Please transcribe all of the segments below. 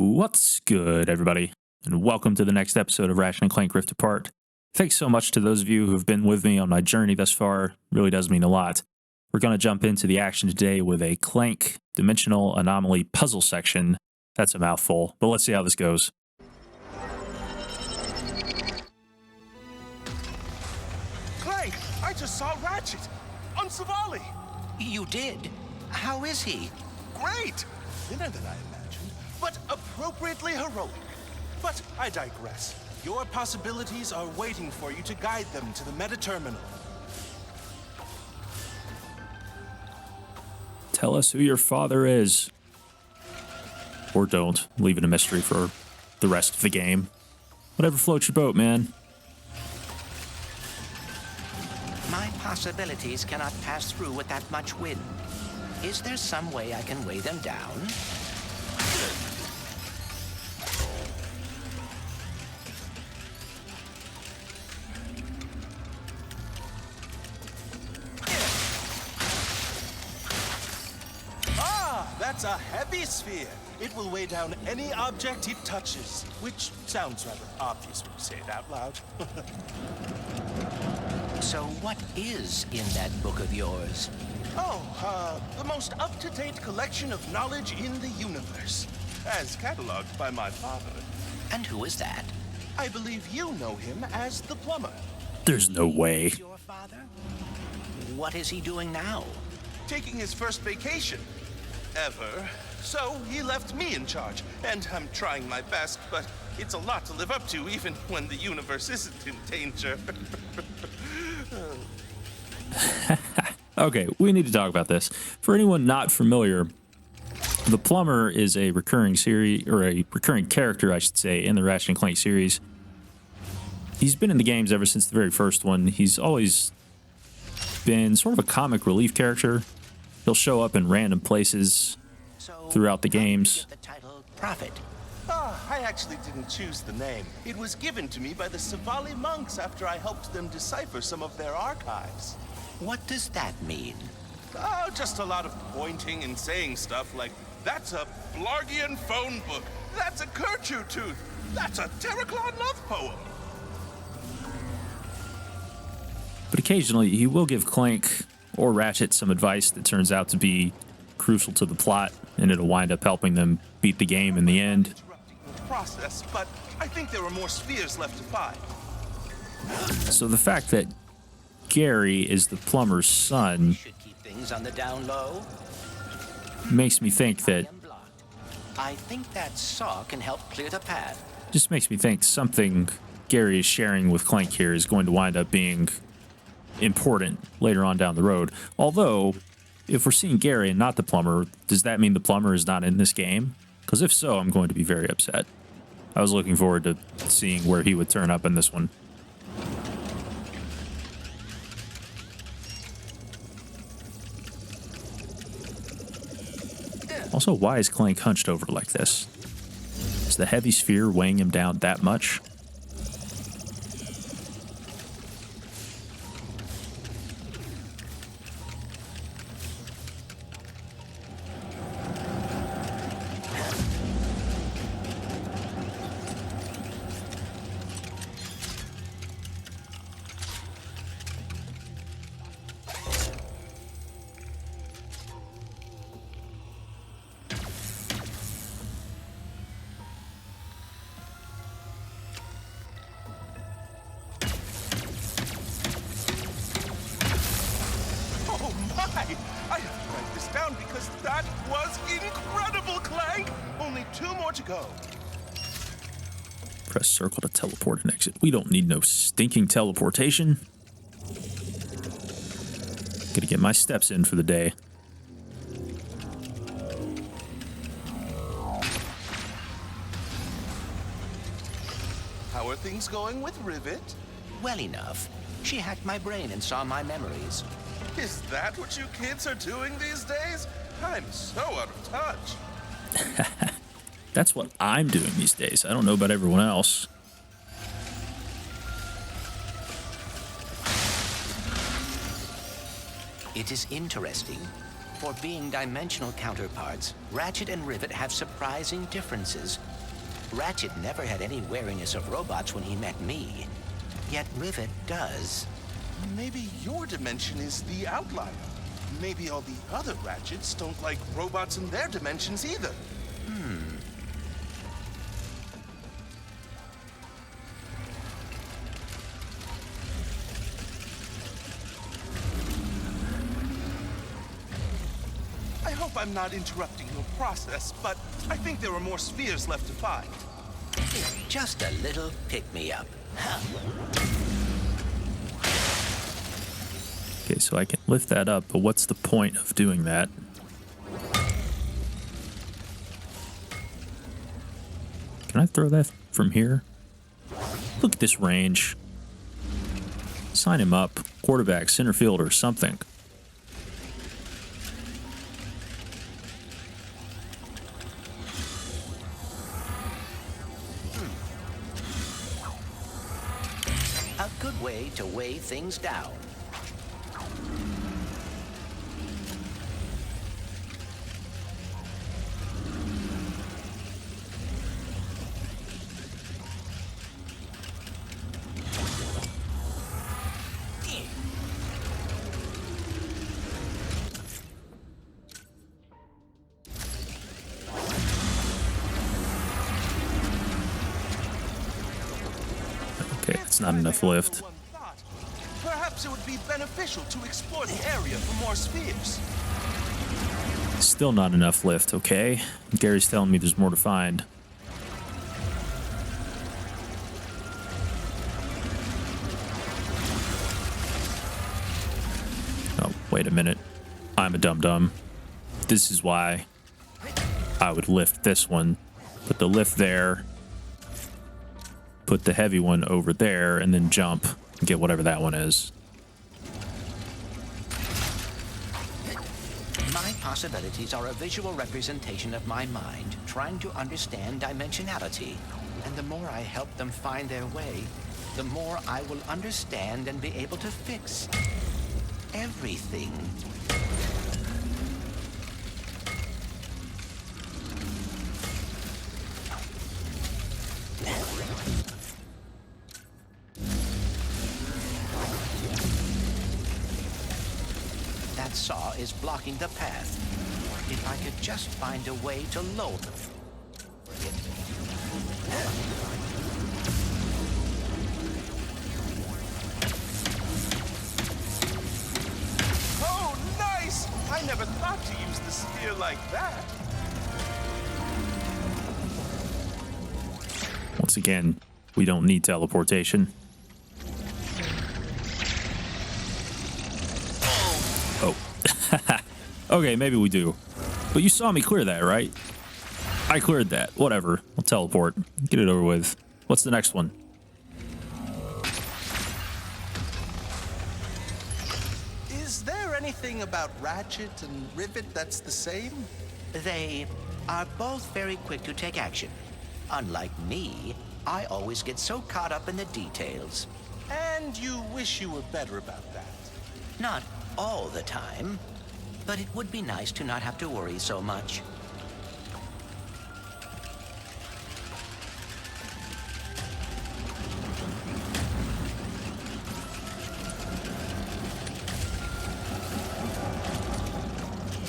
What's good, everybody, and welcome to the next episode of Ratchet and Clank Rift Apart. Thanks so much to those of you who have been with me on my journey thus far. It really does mean a lot. We're going to jump into the action today with a Clank Dimensional Anomaly puzzle section. That's a mouthful, but let's see how this goes. Clank, I just saw Ratchet on Savali. You did? How is he? Great! Thinner than I imagined, but appropriately heroic. But I digress. Your possibilities are waiting for you to guide them to the meta-terminal. Tell us who your father is. Or don't. Leave it a mystery for the rest of the game. Whatever floats your boat, man. My possibilities cannot pass through with that much wind. Is there some way I can weigh them down? That's a heavy sphere. It will weigh down any object it touches, which sounds rather obvious when you say it out loud. So what is in that book of yours? The most up-to-date collection of knowledge in the universe, as cataloged by my father. And who is that? I believe you know him as the plumber. There's no way. Your father? What is he doing now? Taking his first vacation. Ever. So he left me in charge, and I'm trying my best, but it's a lot to live up to even when the universe isn't in danger. Okay, we need to talk about this. For anyone not familiar, the plumber is a recurring series, or a recurring character, I should say, in the Ratchet and Clank series. He's been in the games ever since the very first one. He's always been sort of a comic relief character. He'll show up in random places throughout the games. The title Prophet. I actually didn't choose the name. It was given to me by the Savali monks after I helped them decipher some of their archives. What does that mean? Just a lot of pointing and saying stuff like, that's a Blargian phone book, that's a Kerchu tooth, that's a Terraclon love poem. But occasionally, he will give Clank or Ratchet some advice that turns out to be crucial to the plot, and it'll wind up helping them beat the game in the end. Interrupting the process, but I think there are more spheres left to find. So the fact that Gary is the plumber's son Should keep things on the down low. makes me think that, I think that saw can help clear the path. just makes me think something Gary is sharing with Clank here is going to wind up being important later on down the road. Although, if we're seeing Gary and not the plumber, does that mean the plumber is not in this game? Because if so, I'm going to be very upset. I was looking forward to seeing where he would turn up in this one. Also, why is Clank hunched over like this? Is the heavy sphere weighing him down that much? I have to write this down because that was incredible, Clank! Only 2 more to go. Press circle to teleport and exit. We don't need no stinking teleportation. Gotta get my steps in for the day. How are things going with Rivet? Well enough. She hacked my brain and saw my memories. Is that what you kids are doing these days? I'm so out of touch. That's what I'm doing these days. I don't know about everyone else. It is interesting. For being dimensional counterparts, Ratchet and Rivet have surprising differences. Ratchet never had any wariness of robots when he met me, yet Rivet does. Maybe your dimension is the outlier. Maybe all the other Ratchets don't like robots in their dimensions either. I hope I'm not interrupting your process, but I think there are more spheres left to find. Just a little pick-me-up. Okay, so I can lift that up, but what's the point of doing that? Can I throw that from here? Look at this range. Sign him up. Quarterback, center field, or something. A good way to weigh things down. Okay, that's not enough lift. Perhaps it would be beneficial to explore the area for more spheres. Still not enough lift, okay? Gary's telling me there's more to find. Oh, wait a minute. I'm a dum-dum. This is why I would lift this one. Put the lift there. Put the heavy one over there, and then jump and get whatever that one is. My possibilities are a visual representation of my mind, trying to understand dimensionality. And the more I help them find their way, the more I will understand and be able to fix everything. That saw is blocking the path. If I could just find a way to lower it. Oh, nice! I never thought to use the sphere like that. Once again, we don't need teleportation. Oh. Okay, maybe we do. But you saw me clear that, right? I cleared that. Whatever. I'll teleport. Get it over with. What's the next one? Is there anything about Ratchet and Rivet that's the same? They are both very quick to take action. Unlike me, I always get so caught up in the details. And you wish you were better about that. Not all the time, but it would be nice to not have to worry so much.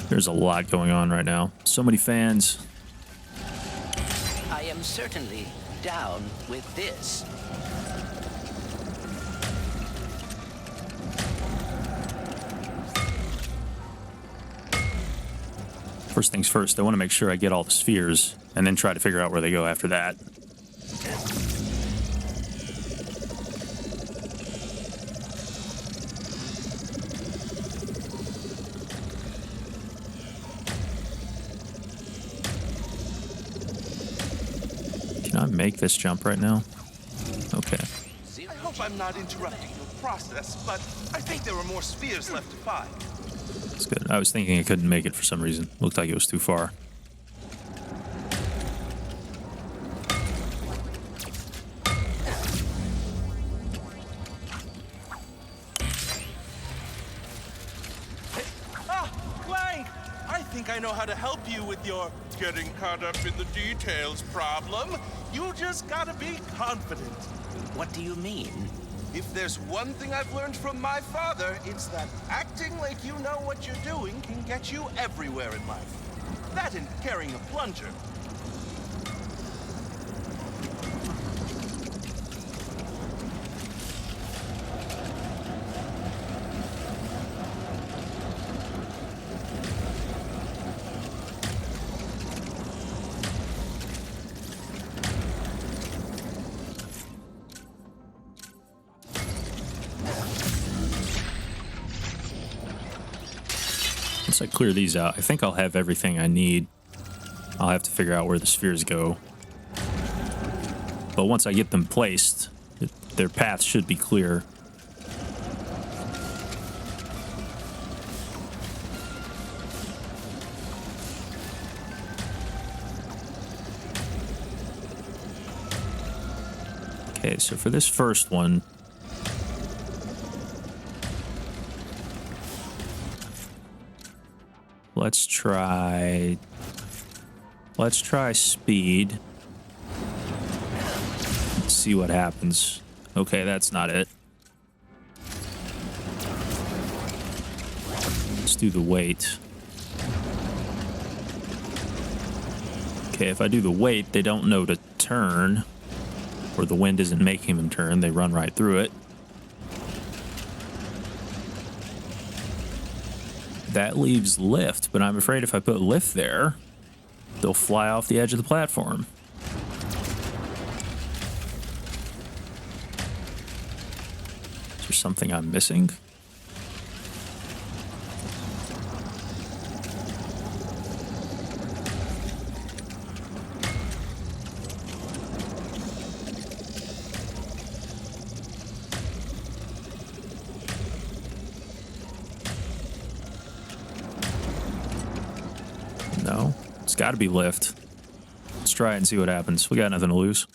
There's a lot going on right now. So many fans. I am certainly down with this. First things first, I want to make sure I get all the spheres and then try to figure out where they go after that. Can I make this jump right now? Okay. I hope I'm not interrupting your process, but I think there are more spheres left to find. That's good. I was thinking I couldn't make it for some reason. Looked like it was too far. Ah, Clank! think I know how to help you with your getting caught up in the details problem. You just gotta be confident. What do you mean? If there's one thing I've learned from my father, it's that acting like you know what you're doing can get you everywhere in life. That and carrying a plunger. Once I clear these out, I think I'll have everything I need. I'll have to figure out where the spheres go. But once I get them placed, their path should be clear. Okay, so for this first one, let's try speed. Let's see what happens. Okay, that's not it. Let's do the weight. Okay, if I do the weight, they don't know to turn, or the wind isn't making them turn. They run right through it. That leaves lift, but I'm afraid if I put lift there, they'll fly off the edge of the platform. Is there something I'm missing? No, it's got to be lift. Let's try it and see what happens. We got nothing to lose.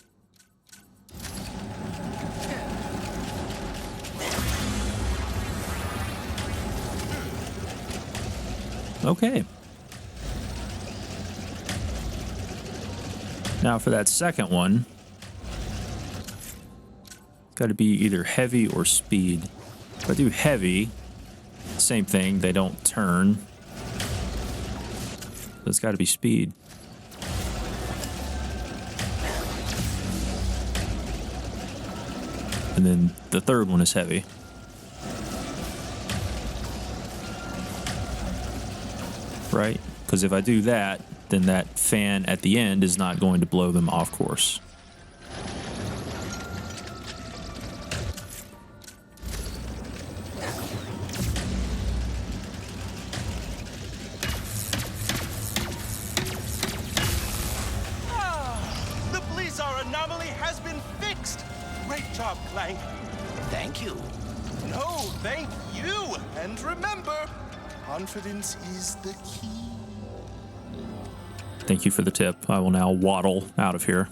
Okay. Now for that second one, it's got to be either heavy or speed. If I do heavy, same thing, they don't turn. So it's got to be speed. And then the third one is heavy. Right? Because if I do that, then that fan at the end is not going to blow them off course. The Blizar anomaly has been fixed. Great job, Clank. Thank you. No, thank you. And remember, confidence is the key. Thank you for the tip. I will now waddle out of here.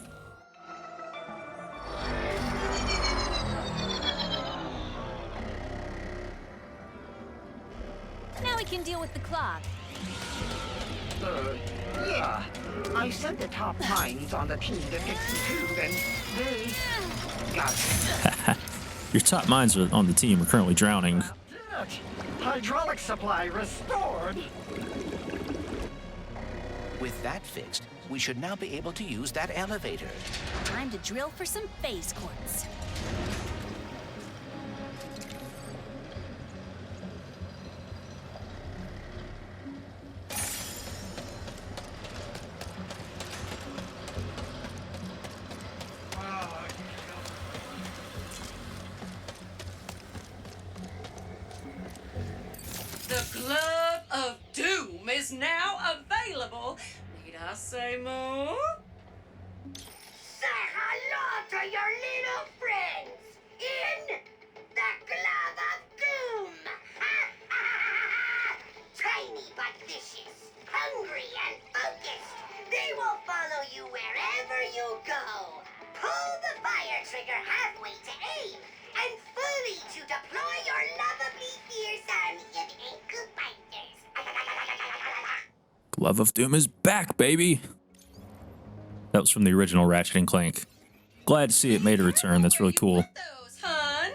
Now we can deal with the clock. Yeah. I sent the top mines on the team to fix the tube, and they got it. Your top mines on the team are currently drowning. Hydraulic supply restored. With that fixed, we should now be able to use that elevator. Time to drill for some phase quartz. The Club of Doom is now available. Need I say more? Say hello to your little friends in the Club of Doom. Tiny but vicious, hungry and focused. They will follow you wherever you go. Pull the fire trigger halfway to aim and fully to deploy your lovably fierce army of ankle biters. Glove of Doom is back, baby. That was from the original Ratchet and Clank. Glad to see it made a return. That's really cool. Those, hun.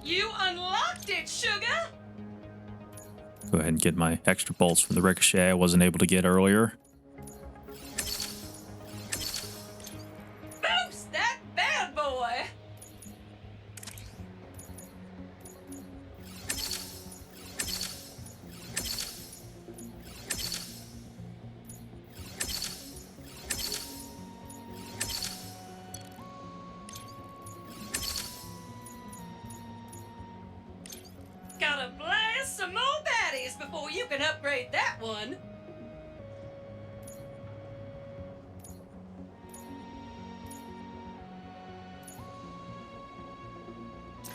You unlocked it, sugar. Go ahead and get my extra bolts from the ricochet I wasn't able to get earlier. Boost that bad boy. Gotta blast some more baddies before you can upgrade that one.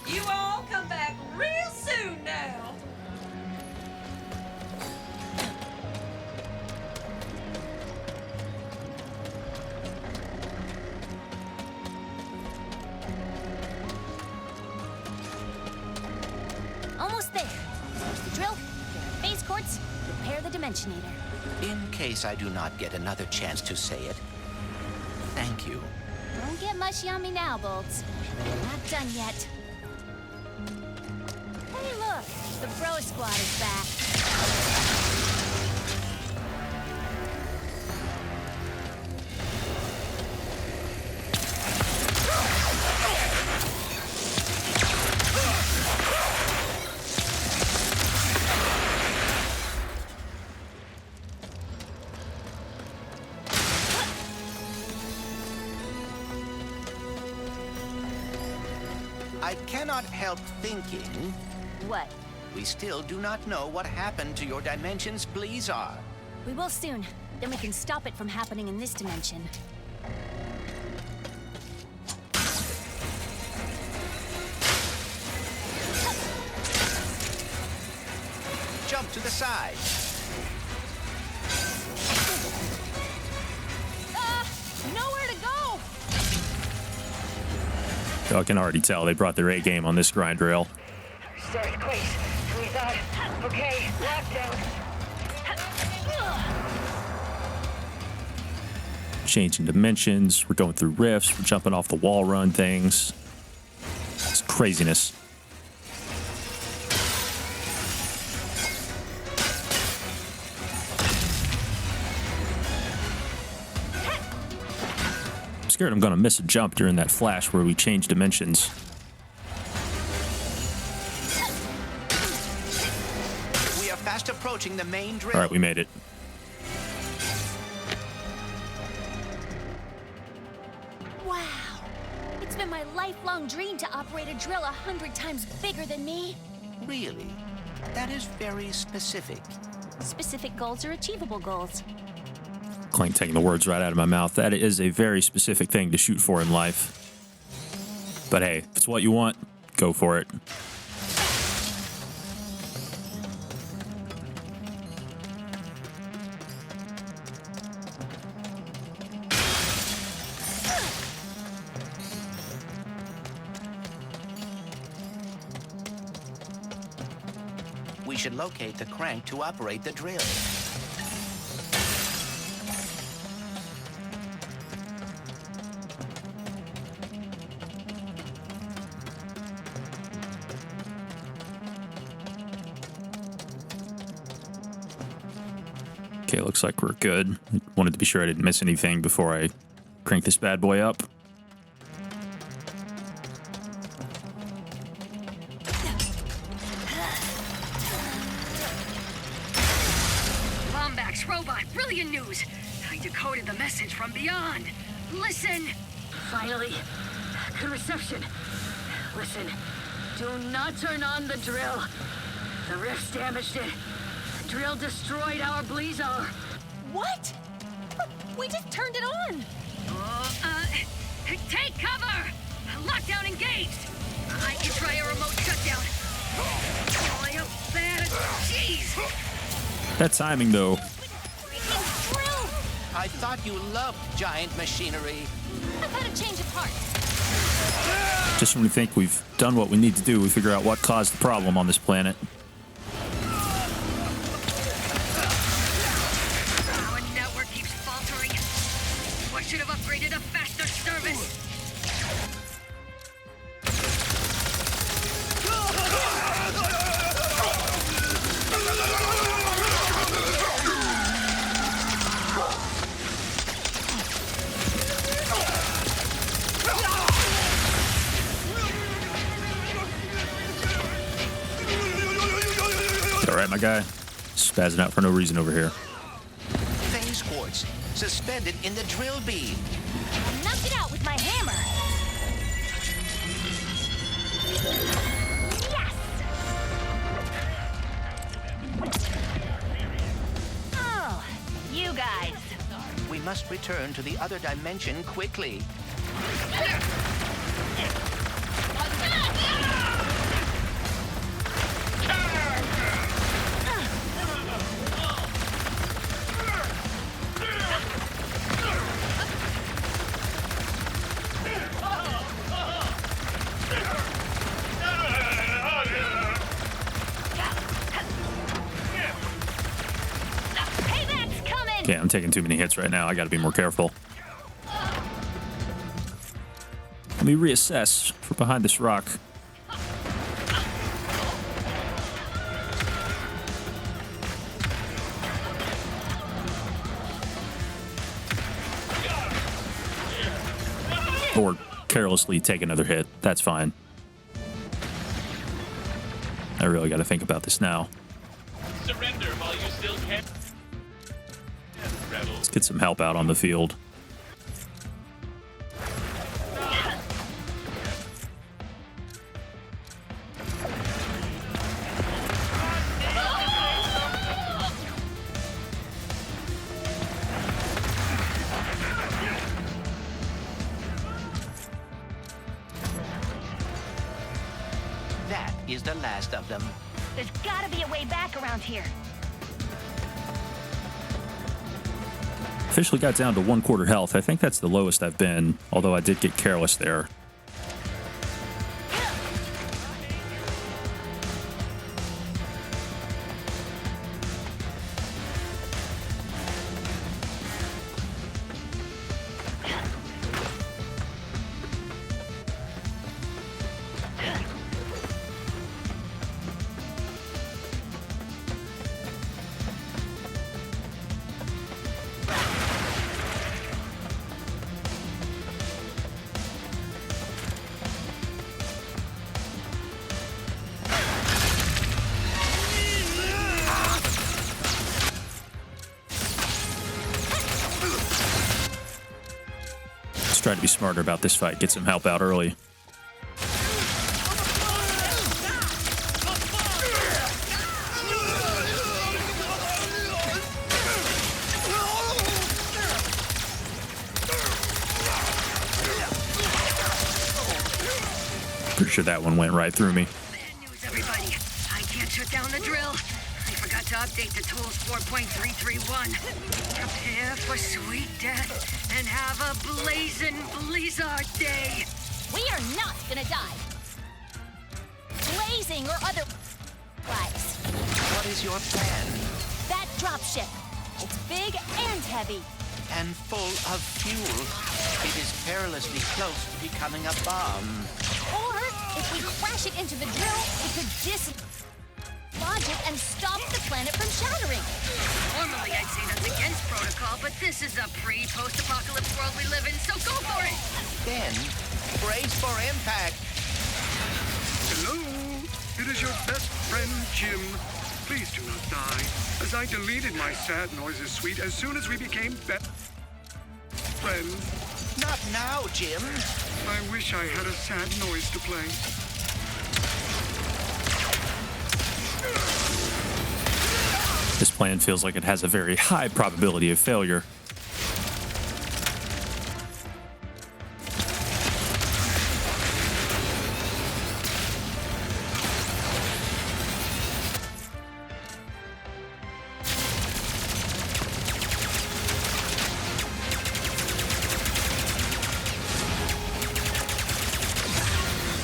You all come back real soon now. Almost there. There's the drill, there are phase quartz, repair the Dimensionator. In case I do not get another chance to say it, thank you. Don't get mushy on me now, Bolts. We're not done yet. Hey, look, the Bro Squad is back. I cannot help thinking What? we still do not know what happened to your dimension's Blizar. We will soon. Then we can stop it from happening in this dimension. Jump to the side. Nowhere to go! I can already tell they brought their A game on this grind rail. Started quick. We thought, okay, lockdown. Changing dimensions, we're going through rifts, we're jumping off the wall run things. It's craziness. I'm scared I'm gonna miss a jump during that flash where we change dimensions. We are fast approaching the main drill. All right, we made it. Wow. It's been my lifelong dream to operate a drill 100 times bigger than me. Really? That is very specific. Specific goals are achievable goals. Clank taking the words right out of my mouth. That is a very specific thing to shoot for in life. But hey, if it's what you want, go for it. We should locate the crank to operate the drill. Okay, looks like we're good. I wanted to be sure I didn't miss anything before I crank this bad boy up. Lombax robot, brilliant news. I decoded the message from beyond. Listen. Finally, good reception. Listen, do not turn on the drill. The rifts damaged it. The drill destroyed our Blizar. What? We just turned it on. Take cover! Lockdown engaged. I can try a remote shutdown. Oh, you bad. Jeez. That timing, though. Freaking drill! I thought you loved giant machinery. I've had a change of heart. Just when we think we've done what we need to do, we figure out what caused the problem on this planet. Our network keeps faltering. I should have upgraded a faster service. All right, my guy. Spazzing out for no reason over here. Phase quartz suspended in the drill beam. I knocked it out with my hammer. Yes! Oh, you guys. We must return to the other dimension quickly. Payback's coming! Okay, I'm taking too many hits right now. I gotta be more careful. Let me reassess for behind this rock. Or carelessly take another hit. That's fine. I really got to think about this now. Surrender while you still can. Let's get some help out on the field. That is the last of them. There's gotta be a way back around here. Officially got down to 1/4 health. I think that's the lowest I've been, although I did get careless there. Try to be smarter about this fight. Get some help out early. Pretty sure that one went right through me. Bad news, everybody. I can't shut down the drill. I forgot to update the tools 4.331. Prepare for sweet death and have a blazing Blizar day. We are not gonna die. Blazing or other lives. What is your plan? That dropship. It's big and heavy. And full of fuel. It is perilously close to becoming a bomb. Or if we crash it into the drill, it could dislodge it and stop the planet from shattering. Normally I'd say that's against protocol, but this is a pre-post-apocalypse world we live in, so go for it! Then, brace for impact. Hello, it is your best friend, Jim. Please do not die, as I deleted my sad noises suite as soon as we became best friends. Not now, Jim. I wish I had a sad noise to play. This plan feels like it has a very high probability of failure.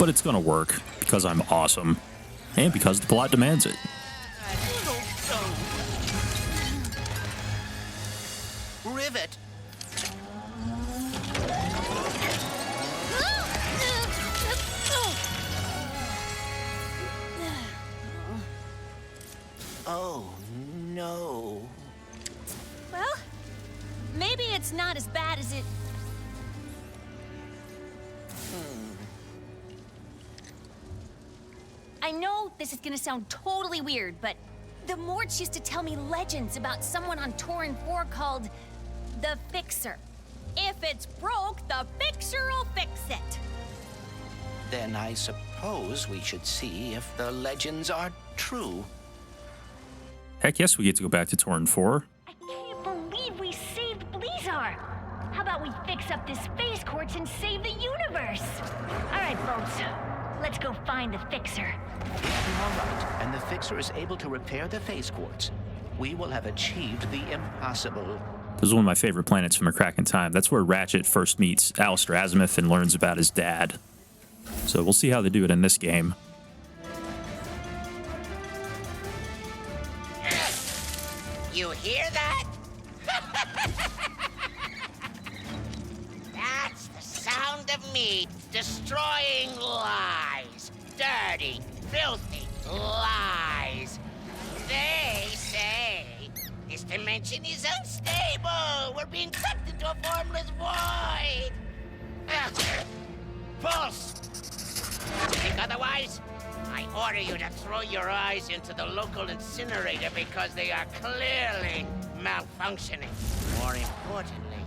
but it's gonna work because I'm awesome and because the plot demands it. Rivet! Oh, no. Well, maybe it's not as bad as it... I know this is gonna sound totally weird, but the Morts used to tell me legends about someone on Torren IV called the Fixer. If it's broke, the Fixer will fix it. Then I suppose we should see if the legends are true. Heck yes, we get to go back to Torren IV. I can't believe we saved Blizar. How about we fix up this space quartz and save the universe? All right, folks, let's go find the Fixer. If you are right, and the Fixer is able to repair the phase quartz, we will have achieved the impossible. This is one of my favorite planets from A Crack in Time. That's where Ratchet first meets Alistair Azimuth and learns about his dad. So we'll see how they do it in this game. You hear that? That's the sound of me destroying lies. Dirty, filthy lies. They say this dimension is unstable. We're being sucked into a formless void. False. You think otherwise? I order you to throw your eyes into the local incinerator because they are clearly malfunctioning. More importantly,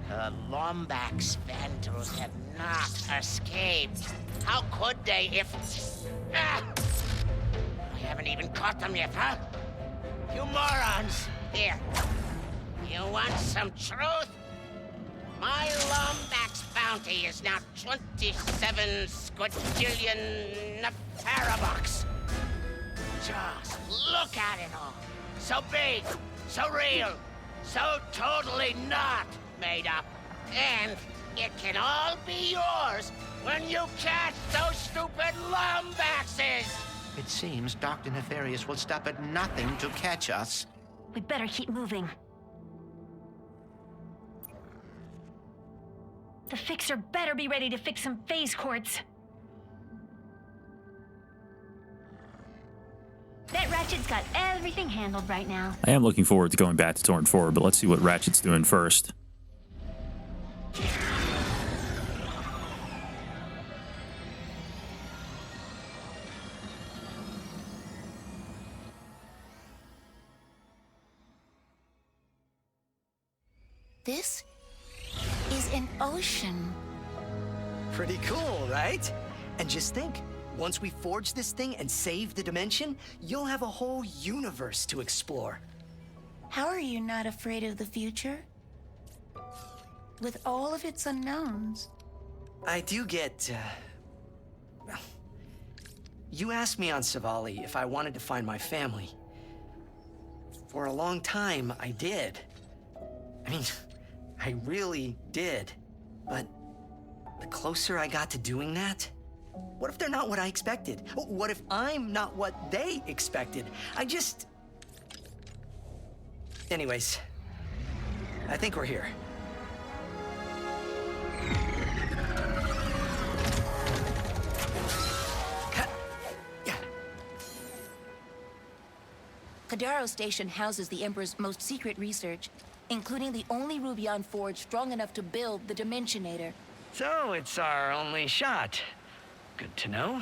the Lombax Vandals have not escaped. How could they if... I haven't even caught them yet, huh? You morons! Here. You want some truth? My Lombax bounty is now 27 squadrillion Nefarious. Just look at it all. So big, so real, so totally not made up. And it can all be yours when you catch those stupid Lombaxes! It seems Dr. Nefarious will stop at nothing to catch us. We better keep moving. The Fixer better be ready to fix some phase quartz. That Ratchet's got everything handled right now. I am looking forward to going back to Torren IV, but let's see what Ratchet's doing first. This is an ocean. Pretty cool, right? And just think, once we forge this thing and save the dimension, you'll have a whole universe to explore. How are you not afraid of the future? With all of its unknowns. I do get, well, you asked me on Savali if I wanted to find my family. For a long time, I did. I mean, I really did. But the closer I got to doing that, what if they're not what I expected? What if I'm not what they expected? Anyways, I think we're here. Kedaro Station houses the Emperor's most secret research, including the only Rubion forge strong enough to build the Dimensionator. So it's our only shot. Good to know.